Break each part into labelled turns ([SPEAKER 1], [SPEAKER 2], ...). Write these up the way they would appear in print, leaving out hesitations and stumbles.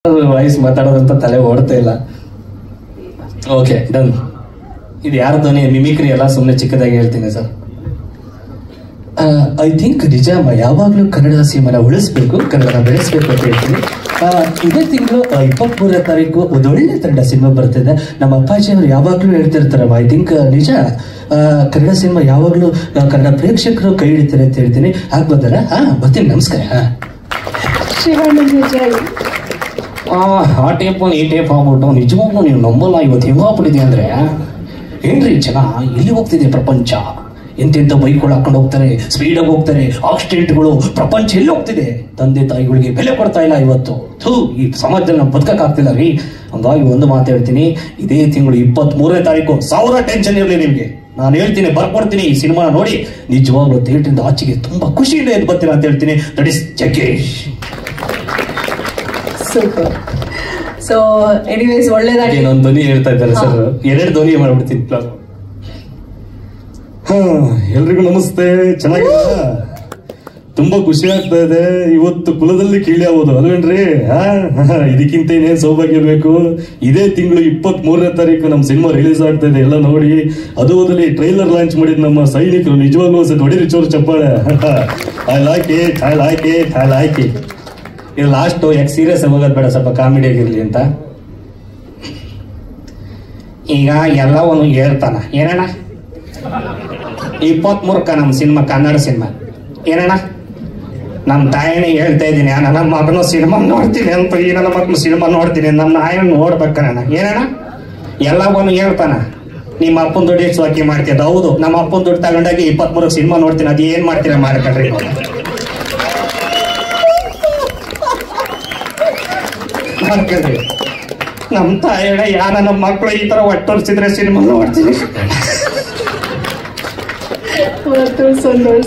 [SPEAKER 1] Voice ಮಾತಾಡೋದಂತ ತಲೆ ಓಡ್ತಾ ಇಲ್ಲ. Okay done. ಇದು ಯಾರ ಧ್ವನಿ ಮಿಮಿಕ್ರಿ ಎಲ್ಲ ಸುಮ್ಮನೆ ಚಿಕ್ಕದಾಗಿ ಹೇಳ್ತೀನಿ ಸರ್. ಐ ಥಿಂಕ್ ನಿಜ ಯಾವಾಗಲೂ ಕನ್ನಡ ಸಿನಿಮಾನ ಉಳಿಸ್ಬೇಕು, ಕನ್ನಡನ ಬೆಳೆಸ್ಬೇಕು ಅಂತ ಹೇಳ್ತೀನಿ. ಇದೇ ತಿಂಗಳು 23ನೇ ತಾರೀಕು ಒಂದೊಳ್ಳೆ ಕನ್ನಡ ಸಿನಿಮಾ ಬರ್ತಿದೆ. ನಮ್ಮ ಅಪ್ಪಾಜಿ ಅವರು ಯಾವಾಗಲೂ ಹೇಳ್ತಿರ್ತಾರಮ್ಮ, ಐ ಥಿಂಕ್ ನಿಜ ಕನ್ನಡ ಸಿನಿಮಾ ಯಾವಾಗಲೂ ಕನ್ನಡ ಪ್ರೇಕ್ಷಕರು ಕೈ ಹಿಡಿತಾರೆ ಅಂತ ಹೇಳ್ತೀನಿ. ಆಗ್ಬೋದಲ್ಲ? ಬರ್ತೀನಿ, ನಮಸ್ಕಾರ. ಆ ಟೇಪ್ ಈ ಟೇಪ್ ಆಗ್ಬಿಟ್ಟು ನಿಜವಾಗ್ಲೂ ನೀವು ನಂಬಲ್ಲ. ಇವತ್ತು ಹೆಂಗಾಗ್ಬಿಟ್ಟಿದೆ ಅಂದ್ರೆ, ಏನ್ರಿ ಜನ ಎಲ್ಲಿ ಹೋಗ್ತಿದೆ ಪ್ರಪಂಚ, ಎಂತೆಂಥ ಬೈಕ್ಗಳು ಹಾಕೊಂಡು ಹೋಗ್ತಾರೆ, ಸ್ಪೀಡಾಗಿ ಹೋಗ್ತಾರೆ, ಆಕ್ಸಿಡೆಂಟ್ಗಳು, ಪ್ರಪಂಚ ಎಲ್ಲಿ ಹೋಗ್ತಿದೆ. ತಂದೆ ತಾಯಿಗಳಿಗೆ ಬೆಲೆ ಕೊಡ್ತಾ ಇಲ್ಲ ಇವತ್ತು. ಈ ಸಮಾಜದಲ್ಲಿ ನಾವು ಬದುಕಕ್ಕಾಗ್ತಿಲ್ಲ ರೀ. ಹಂಗಾಗಿ ಒಂದು ಮಾತು ಹೇಳ್ತೀನಿ, ಇದೇ ತಿಂಗಳು 23ನೇ ತಾರೀಕು 1000 ಟೆನ್ಷನ್ ಇರಲಿ ನಿಮಗೆ. ನಾನು ಹೇಳ್ತೀನಿ, ಬರ್ಕೊಡ್ತೀನಿ. ಈ ಸಿನಿಮಾ ನೋಡಿ ನಿಜವಾಗ್ಲೂ ಥಿಯೇಟ್ರಿಂದ ಆಚೆಗೆ ತುಂಬಾ ಖುಷಿಯಿಂದ ಎದ್ದು ಬರ್ತೀರಾ ಅಂತ ಹೇಳ್ತೀನಿ. That is Jaggesh.
[SPEAKER 2] Super. So anyways ಒಳ್ಳೆದಾಗಿ
[SPEAKER 1] ಒಂದು ಧ್ವನಿ ಹೇಳ್ತಾ ಇದ್ದಾರೆ ಸರ್, 2 ಧ್ವನಿ ಮಾಡ್ಬಿಡ್ತೀನಿ. ಎಲ್ರಿಗೂ ನಮಸ್ತೆ. ಚೆನ್ನಾಗಿಲ್ಲ? ತುಂಬಾ ಖುಷಿ ಆಗ್ತಾ ಇದೆ. ಇವತ್ತು ಕುಲದಲ್ಲಿ ಕೀಳಿ ಆಗೋದು ಅಲ್ವೇನ್ರಿ? ಇದಕ್ಕಿಂತ ಇನ್ನೇನ್ ಸೌಭಾಗ್ಯ ಬೇಕು. ಇದೇ ತಿಂಗಳು 23ನೇ ತಾರೀಕು ನಮ್ಮ ಸಿನಿಮಾ ರಿಲೀಸ್ ಆಗ್ತಾ ಇದೆ. ಎಲ್ಲ ನೋಡಿ. ಅದು ಓದಲಿ ಟ್ರೈಲರ್ ಲಾಂಚ್ ಮಾಡಿದ ನಮ್ಮ ಸೈನಿಕರು ನಿಜವಾಗ್ಲೂ ಹೊಡಿರಿ ಚೋರು ಚಪ್ಪಾಳೆ. I like it. ಇದು ಲಾಸ್ಟ್ ಯಾಕೆ ಸೀರಿಯಸ್ ಆಗಿ ಹೋಗೋದು ಬೇಡ, ಸ್ವಲ್ಪ ಕಾಮಿಡಿ ಆಗಿರ್ಲಿ ಅಂತ. ಈಗ ಎಲ್ಲವನ್ನು ಹೇಳ್ತಾನ. ಏನಣ್ಣ 23ಕ್ಕ ನಮ್ಮ ಸಿನಿಮಾ, ಕನ್ನಡ ಸಿನಿಮಾ. ಏನಣ್ಣ ನಮ್ಮ ತಾಯಿನೇ ಹೇಳ್ತಾ ಇದ್ದೀನಿ, ನನ್ನ ಮಗನು ಸಿನಿಮಾ ನೋಡ್ತೀನಿ ಅಂತ. ಈ ನನ್ನ ಮಕ್ಕಳು ಸಿನಿಮಾ ನೋಡ್ತೀನಿ, ನಮ್ಮ ನಾಯಿನ ನೋಡ್ಬೇಕಣ್ಣ. ಏನಣ್ಣ ಎಲ್ಲವನ್ನು ಹೇಳ್ತಾನ. ನಿಮ್ಮ ಅಪ್ಪನ ದುಡ್ಡು ಎಷ್ಟು ಬಾಕಿ ಮಾಡ್ತಿದ್ದ? ಹೌದು, ನಮ್ಮ ಅಪ್ಪನ ದುಡ್ಡು ತಗೊಂಡಾಗಿ 23ಕ್ಕೆ ಸಿನಿಮಾ ನೋಡ್ತೀನಿ. ಅದು ಏನ್ ಮಾಡ್ತೀರಾ ಮಾಡ್ಕೊಳ್ರಿ. ಮಾಡ್ಕೊಳ್ರಿ. ನಮ್ಮ ತಾಯಿನ ನಮ್ಮ ಮಕ್ಕಳು ಈ ತರ ಒಟ್ಟೊರ್ಸಿದ್ರೆ ಸಿನಿಮಾ ನೋಡ್ತೀನಿ.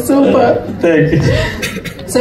[SPEAKER 2] ಸೂಪರ್. ಸೊ